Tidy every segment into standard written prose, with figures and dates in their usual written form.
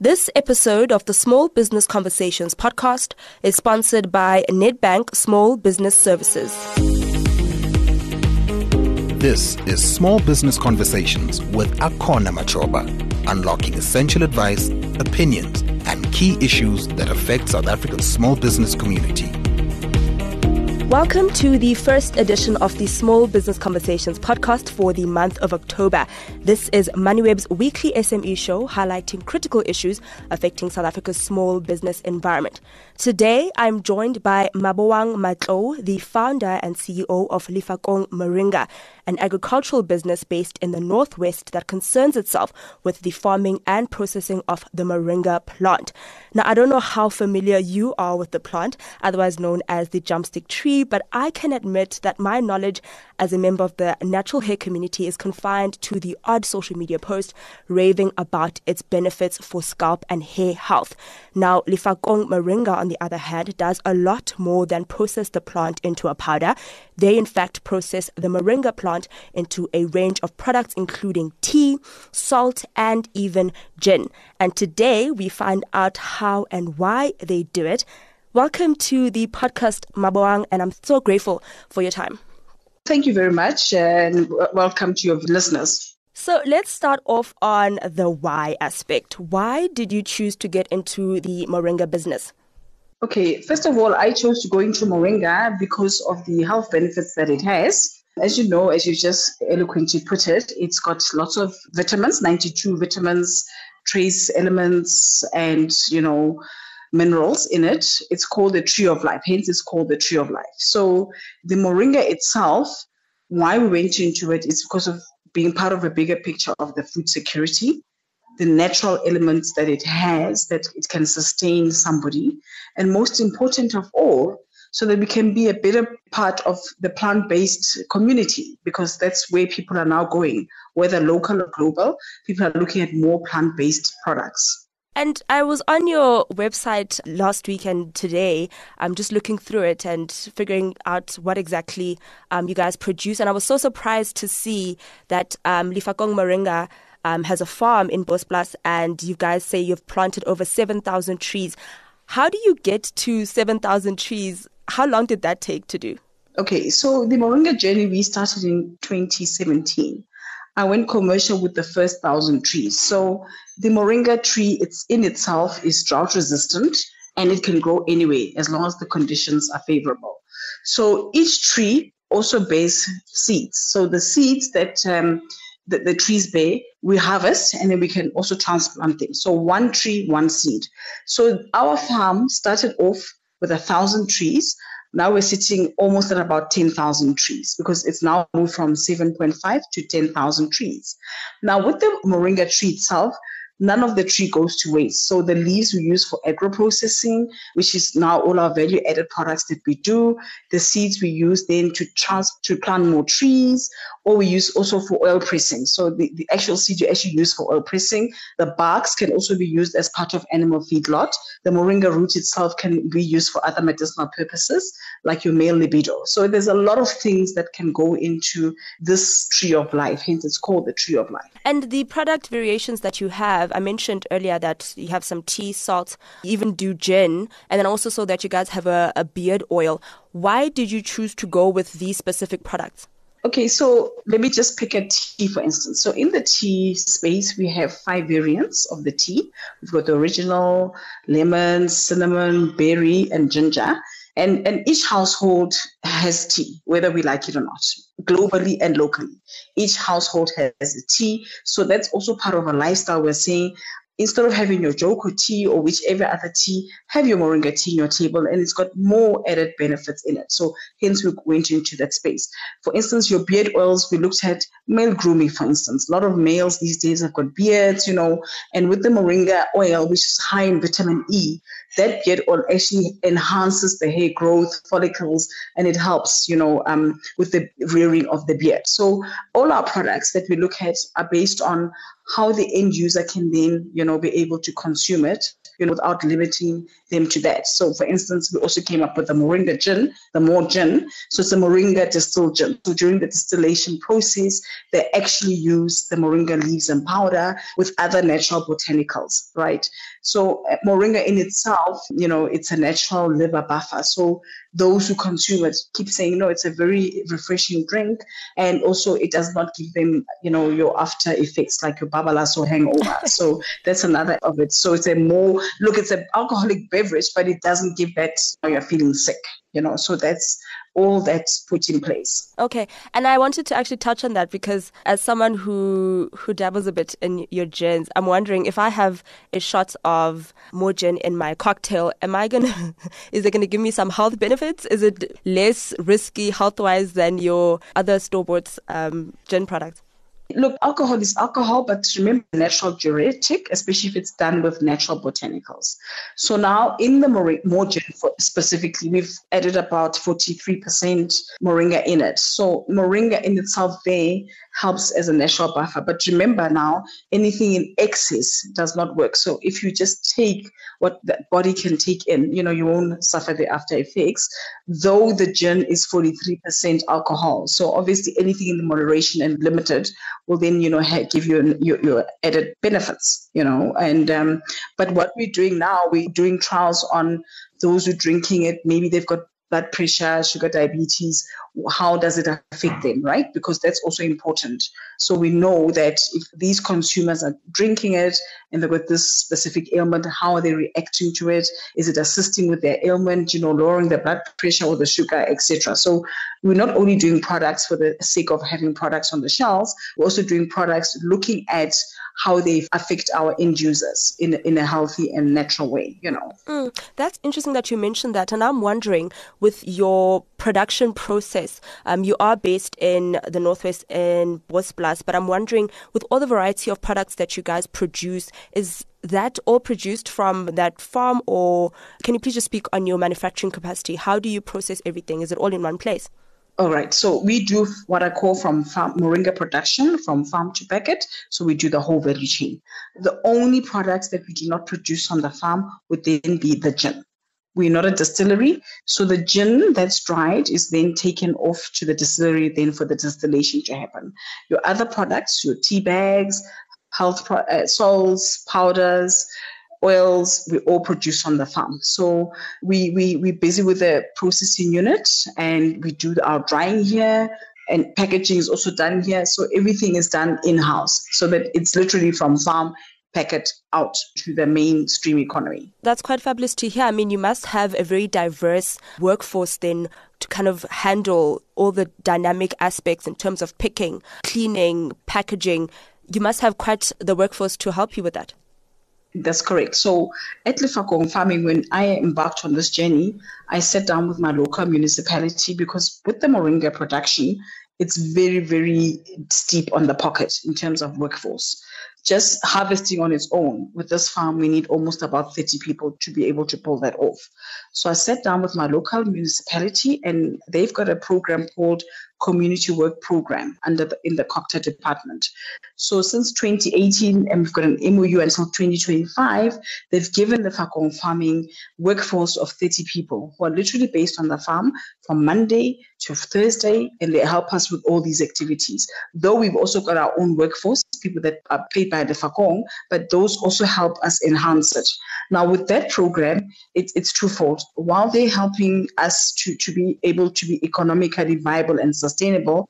This episode of the Small Business Conversations podcast is sponsored by Nedbank Small Business Services. This is Small Business Conversations with Akona Machoba, unlocking essential advice, opinions, and key issues that affect South Africa's small business community. Welcome to the first edition of the Small Business Conversations podcast for the month of October. This is Moneyweb's weekly SME show highlighting critical issues affecting South Africa's small business environment. Today, I'm joined by Mabowang Matlo, the founder and CEO of Lifakong Moringa, an agricultural business based in the northwest that concerns itself with the farming and processing of the moringa plant. Now, I don't know how familiar you are with the plant, otherwise known as the jumpstick tree, but I can admit that my knowledge as a member of the natural hair community is confined to the odd social media post raving about its benefits for scalp and hair health. Now, Lifakong Moringa, on the other hand, does a lot more than process the plant into a powder. They, in fact, process the moringa plant into a range of products, including tea, salt, and even gin. And today, we find out how and why they do it. Welcome to the podcast, Mabowang, and I'm so grateful for your time. Thank you very much, and welcome to your listeners. So let's start off on the why aspect. Why did you choose to get into the moringa business? Okay, first of all, I chose to go into moringa because of the health benefits that it has. As you know, as you just eloquently put it, it's got lots of vitamins, 92 vitamins, trace elements, and, minerals in it. It's called the tree of life. Hence, it's called the tree of life. So the moringa itself, why we went into it is because of being part of a bigger picture of the food security, the natural elements that it has, that it can sustain somebody, and most important of all, so that we can be a better part of the plant-based community, because that's where people are now going, whether local or global. People are looking at more plant-based products. And I was on your website last week and today, I'm just looking through it and figuring out what exactly you guys produce. And I was so surprised to see that Lifakong Moringa has a farm in Bosblas, and you guys say you've planted over 7,000 trees. How do you get to 7,000 trees? How long did that take to do? Okay, so the moringa journey, we started in 2017. I went commercial with the first 1,000 trees. So the moringa tree, it's in itself is drought resistant, and it can grow anywhere as long as the conditions are favorable. So each tree also bears seeds. So the seeds that the trees bear, we harvest, and then we can also transplant them. So one tree, one seed. So our farm started off with 1,000 trees. Now we're sitting almost at about 10,000 trees, because it's now moved from 7.5 to 10,000 trees. Now with the moringa tree itself, none of the tree goes to waste. So the leaves we use for agro-processing, which is now all our value-added products that we do. The seeds we use then to plant more trees, or we use also for oil pressing. So the actual seed you actually use for oil pressing. The barks can also be used as part of animal feedlot. The moringa root itself can be used for other medicinal purposes, like your male libido. So there's a lot of things that can go into this tree of life. Hence, it's called the tree of life. And the product variations that you have, I mentioned earlier that you have some tea, salt, you even do gin, and then also so that you guys have a beard oil. Why did you choose to go with these specific products? Okay, so let me just pick a tea, for instance. So in the tea space, we have 5 variants of the tea. We've got the original, lemon, cinnamon, berry, and ginger. And each household has tea, whether we like it or not, globally and locally. Each household has a tea. So that's also part of a lifestyle. We're saying, instead of having your Joko tea or whichever other tea, have your moringa tea in your table, and it's got more added benefits in it. So hence we went into that space. For instance, your beard oils, we looked at male grooming, for instance. A lot of males these days have got beards, and with the moringa oil, which is high in vitamin E, that beard oil actually enhances the hair growth, follicles, and it helps, with the rearing of the beard. So all our products that we look at are based on how the end user can then, be able to consume it, without limiting them to that. So, for instance, we also came up with the Moringa gin, the more gin. So it's a Moringa distilled gin. So during the distillation process, they actually use the Moringa leaves and powder with other natural botanicals, right? So Moringa in itself, it's a natural liver buffer. So those who consume it keep saying, no, it's a very refreshing drink. And also it does not give them, your after effects like your babalas or hangover. So that's another of it. So it's it's an alcoholic beverage, but it doesn't give that you're feeling sick, so that's all that's put in place. Okay. And I wanted to actually touch on that because as someone who dabbles a bit in your gins, I'm wondering if I have a shot of more gin in my cocktail, is it going to give me some health benefits? Is it less risky health-wise than your other store-bought gin products? Look, alcohol is alcohol, but remember, natural diuretic, especially if it's done with natural botanicals. So now in the Moringa specifically, we've added about 43% Moringa in it. So Moringa in itself there helps as a natural buffer. But remember now, anything in excess does not work. So if you just take what the body can take in, you won't suffer the after effects, though the gin is 43% alcohol. So obviously anything in the moderation and limited will then, give you your added benefits, and but what we're doing now, we're doing trials on those who are drinking it. Maybe they've got blood pressure, sugar, diabetes. How does it affect them, right? Because that's also important. So we know that if these consumers are drinking it and they've got this specific ailment, how are they reacting to it? Is it assisting with their ailment, lowering their blood pressure or the sugar, etc.? So we're not only doing products for the sake of having products on the shelves, we're also doing products looking at how they affect our end users in a healthy and natural way, That's interesting that you mentioned that. And I'm wondering, with your production process, you are based in the Northwest in Bosblas, but I'm wondering, with all the variety of products that you guys produce, is that all produced from that farm, or can you please just speak on your manufacturing capacity? How do you process everything? Is it all in one place? All right. So we do what I call from farm Moringa production, from farm to packet. So we do the whole value chain. The only products that we do not produce on the farm would then be the gin. We're not a distillery. So the gin that's dried is then taken off to the distillery then for the distillation to happen. Your other products, your tea bags, salts, powders, oils, we all produce on the farm. So we're busy with the processing unit, and we do our drying here, and packaging is also done here. So everything is done in-house, so that it's literally from farm packet out to the mainstream economy. That's quite fabulous to hear. I mean, you must have a very diverse workforce then to kind of handle all the dynamic aspects in terms of picking, cleaning, packaging. You must have quite the workforce to help you with that. That's correct. So at Lefakong Farming, when I embarked on this journey, I sat down with my local municipality, because with the Moringa production, it's very, very steep on the pocket in terms of workforce. Just harvesting on its own, with this farm, we need almost about 30 people to be able to pull that off. So I sat down with my local municipality, and they've got a program called Community Work Program in the cocktail department. So since 2018, and we've got an MOU until 2025, they've given the Fakong Farming workforce of 30 people who are literally based on the farm from Monday to Thursday, and they help us with all these activities. Though we've also got our own workforce, people that are paid by the Fakong, but those also help us enhance it. Now with that program, it's twofold. While they're helping us to be able to be economically viable and sustainable,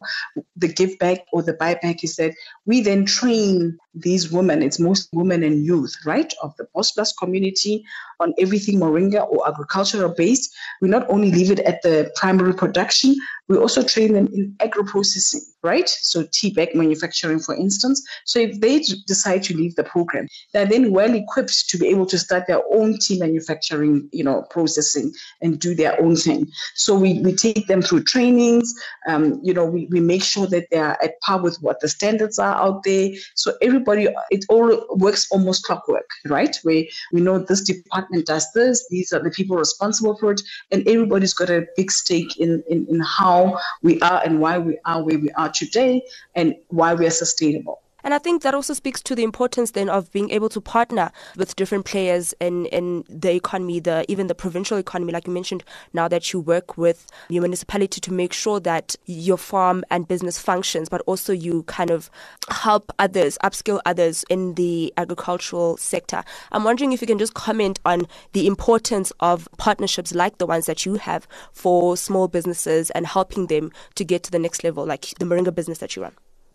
the give back or the buyback is that we then train these women, it's most women and youth, right, of the Bosblas community on everything Moringa or agricultural based. We not only leave it at the primary production, we also train them in agro-processing, right? So tea bag manufacturing, for instance. So if they decide to leave the program, they're then well equipped to be able to start their own tea manufacturing, processing and do their own thing. So we take them through trainings. We make sure that they are at par with what the standards are out there. So everybody, it all works almost clockwork, right? Where we know this department does this, these are the people responsible for it, and everybody's got a big stake in how we are and why we are where we are today and why we are sustainable. And I think that also speaks to the importance then of being able to partner with different players in the economy, even the provincial economy, like you mentioned, now that you work with your municipality to make sure that your farm and business functions, but also you kind of help others, upskill others in the agricultural sector. I'm wondering if you can just comment on the importance of partnerships like the ones that you have for small businesses and helping them to get to the next level, like the Moringa business that you run.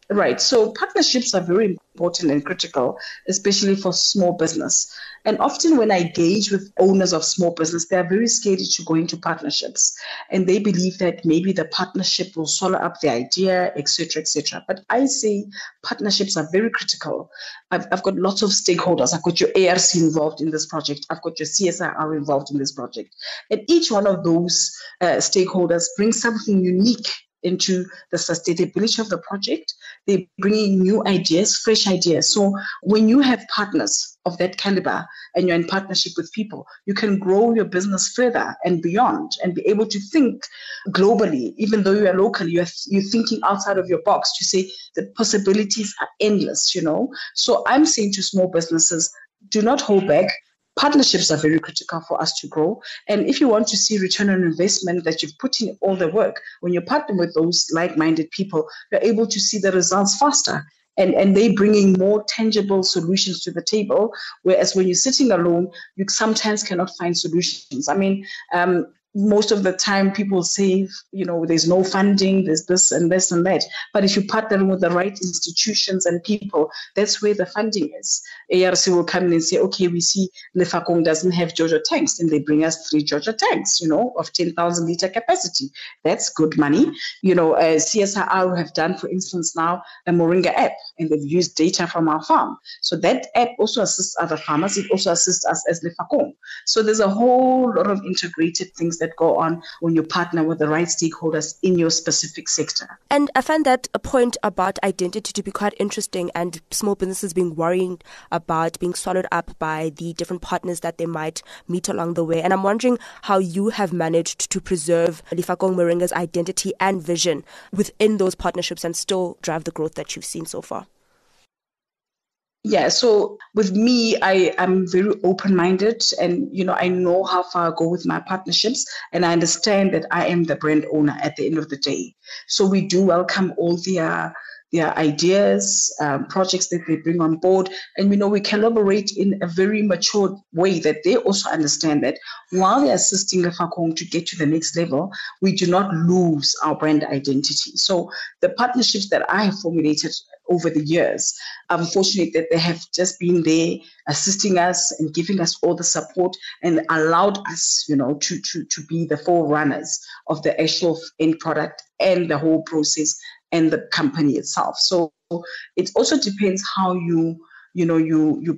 Right. So partnerships are very important and critical, especially for small business. And often when I engage with owners of small business, they are very scared to go into partnerships. And they believe that maybe the partnership will swallow up the idea, etc., etc. But I say partnerships are very critical. I've got lots of stakeholders. I've got your ARC involved in this project. I've got your CSIR involved in this project. And each one of those stakeholders brings something unique into the sustainability of the project. They bring in new ideas, fresh ideas. So when you have partners of that caliber and you're in partnership with people, you can grow your business further and beyond and be able to think globally. Even though you are local, you're thinking outside of your box to say the possibilities are endless, So I'm saying to small businesses, do not hold back. Partnerships are very critical for us to grow. And if you want to see return on investment that you've put in all the work, when you partner with those like-minded people, you're able to see the results faster. And they bringing more tangible solutions to the table, whereas when you're sitting alone, you sometimes cannot find solutions. I mean, most of the time people say, there's no funding, there's this and this and that. But if you partner with the right institutions and people, that's where the funding is. ARC will come in and say, okay, we see Lefakong doesn't have Jojo tanks, and they bring us 3 Jojo tanks, of 10,000 liter capacity. That's good money. CSIR have done, for instance, now a Moringa app, and they've used data from our farm. So that app also assists other farmers. It also assists us as Lefakong. So there's a whole lot of integrated things that go on when you partner with the right stakeholders in your specific sector. And I find that a point about identity to be quite interesting, and small businesses being worried about being swallowed up by the different partners that they might meet along the way. And I'm wondering how you have managed to preserve Lefakong Moringa's identity and vision within those partnerships and still drive the growth that you've seen so far. Yeah, so with me, I am very open-minded, and I know how far I go with my partnerships, and I understand that I am the brand owner at the end of the day. So we do welcome all their ideas, projects that they bring on board, and we collaborate in a very mature way that they also understand that while they're assisting Lefakong to get to the next level, we do not lose our brand identity. So the partnerships that I have formulated over the years, I'm fortunate that they have just been there assisting us and giving us all the support and allowed us, to be the forerunners of the actual end product and the whole process and the company itself. So it also depends how you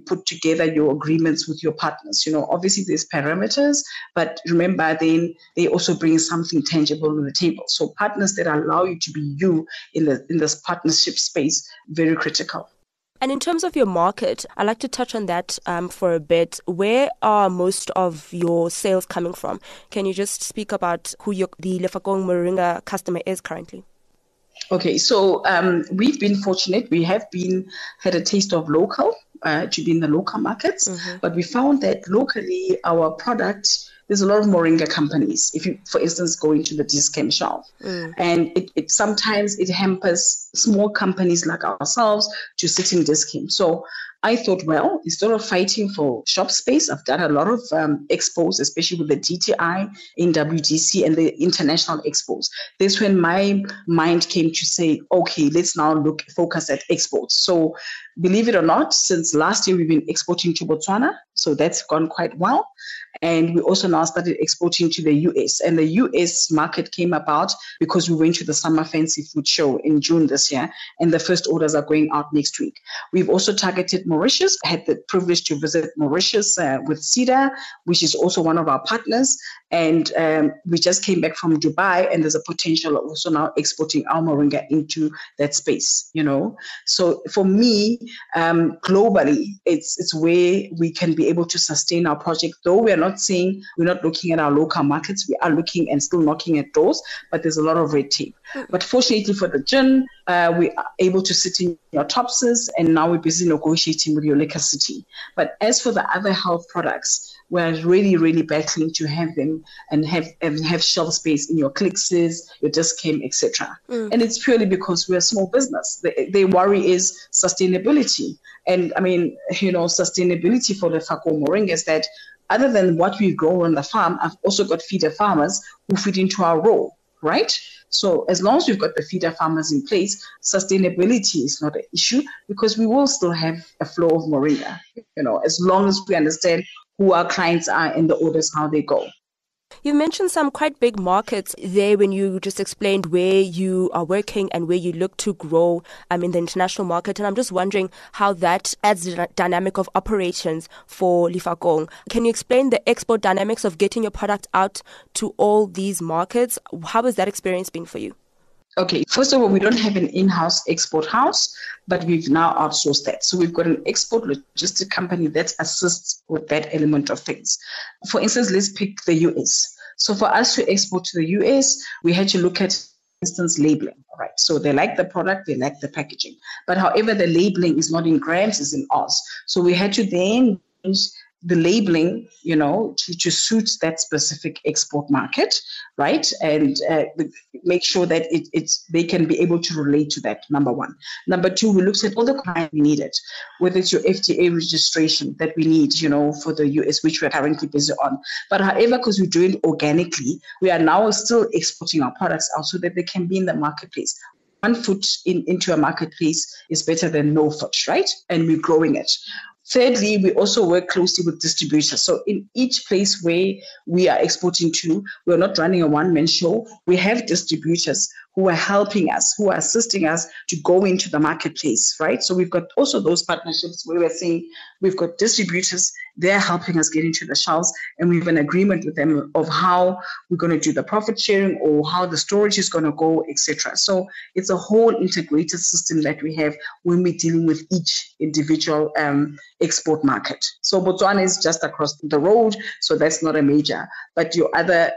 put together your agreements with your partners. Obviously there's parameters, but remember then they also bring something tangible on the table. So partners that allow you to be you in this partnership space, very critical. And in terms of your market, I'd like to touch on that for a bit. Where are most of your sales coming from? Can you just speak about who the Lefakong Moringa customer is currently? Okay, so we've been fortunate. We have had a taste of local, to be in the local markets, but we found that locally our product, there's a lot of Moringa companies. If you, for instance, go into the Dis-Chem shelf, and it sometimes it hampers small companies like ourselves to sit in Dis-Chem. So I thought, well, instead of fighting for shop space, I've done a lot of expos, especially with the DTI, NWDC, and the international expos. That's when my mind came to say, okay, let's now focus at exports. So believe it or not, since last year, we've been exporting to Botswana. So that's gone quite well. And we also now started exporting to the US. And the US market came about because we went to the Summer Fancy Food Show in June this year. And the first orders are going out next week. We've also targeted Mauritius. I had the privilege to visit Mauritius with CEDA, which is also one of our partners. And we just came back from Dubai, and there's a potential of also now exporting our Moringa into that space, So for me, globally, it's where we can be able to sustain our project, though we are not not saying we're not looking at our local markets. We are looking and still knocking at doors, but there's a lot of red tape. But fortunately for the gin, we are able to sit in your Topses, and now we're busy negotiating with your Liquor City. But as for the other health products, we're really, really battling to have them and have shelf space in your Clixes, your Dis-Chem, etc. And it's purely because we're a small business. Their worry is sustainability. And I mean, sustainability for the Lefako Moringa is that other than what we grow on the farm, I've also got feeder farmers who feed into our role, right? So as long as we've got the feeder farmers in place, sustainability is not an issue because we will still have a flow of moringa, as long as we understand who our clients are and the orders, how they go. You mentioned some quite big markets there when you just explained where you are working and where you look to grow in the international market. And I'm just wondering how that adds the dynamic of operations for Lefako. Can you explain the export dynamics of getting your product out to all these markets? How has that experience been for you? Okay, first of all, we don't have an in-house export house, but we've now outsourced that. So we've got an export logistic company that assists with that element of things. For instance, let's pick the US. So for us to export to the US, we had to look at, for instance, labeling. All right. So they like the product, they like the packaging. But however, the labeling is not in grams, it's in Oz. So we had to then use the labeling, to suit that specific export market, right? And make sure that they can be able to relate to that, number one. Number two, we looked at all the clients we needed, whether it's your FDA registration that we need, for the US, which we're currently busy on. But however, because we do it organically, we are now still exporting our products out so that they can be in the marketplace. One foot into a marketplace is better than no foot, right? And we're growing it. Thirdly, we also work closely with distributors. So in each place where we are exporting to, we're not running a one-man show. We have distributors who are helping us, who are assisting us to go into the marketplace, right? So we've got also those partnerships where we're saying we've got distributors, they're helping us get into the shelves, and we have an agreement with them of how we're going to do the profit sharing or how the storage is going to go, etc. So it's a whole integrated system that we have when we're dealing with each individual export market. So Botswana is just across the road, so that's not a major. But your other,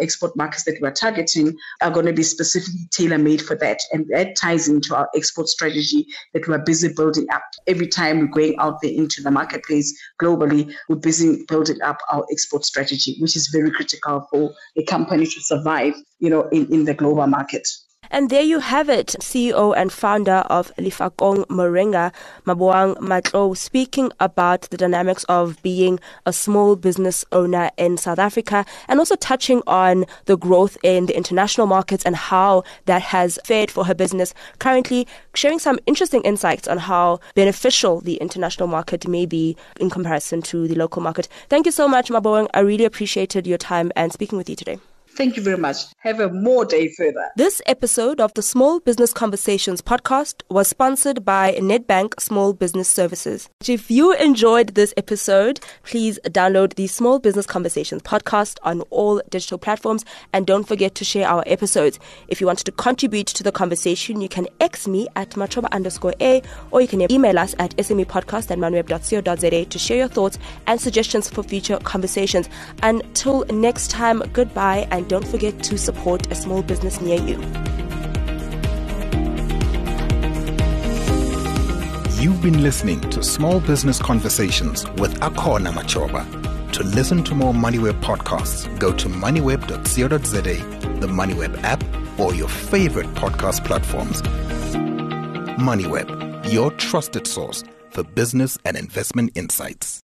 export markets that we're targeting are going to be specifically tailor-made for that. And that ties into our export strategy that we're busy building up. Every time we're going out there into the marketplace globally, we're busy building up our export strategy, which is very critical for a company to survive, in the global market. And there you have it, CEO and founder of Lefako Moringa, Maboang Matlo, speaking about the dynamics of being a small business owner in South Africa and also touching on the growth in the international markets and how that has fared for her business. Currently sharing some interesting insights on how beneficial the international market may be in comparison to the local market. Thank you so much, Maboang. I really appreciated your time and speaking with you today. Thank you very much. Have a more day further. This episode of the Small Business Conversations podcast was sponsored by Nedbank Small Business Services. If you enjoyed this episode, please download the Small Business Conversations podcast on all digital platforms and don't forget to share our episodes. If you want to contribute to the conversation, you can X me at machoba_a or you can email us at smepodcast@moneyweb.co.za to share your thoughts and suggestions for future conversations. Until next time, goodbye, and don't forget to support a small business near you. You've been listening to Small Business Conversations with Akona Machoba. To listen to more Moneyweb podcasts, go to moneyweb.co.za, the Moneyweb app, or your favorite podcast platforms. Moneyweb, your trusted source for business and investment insights.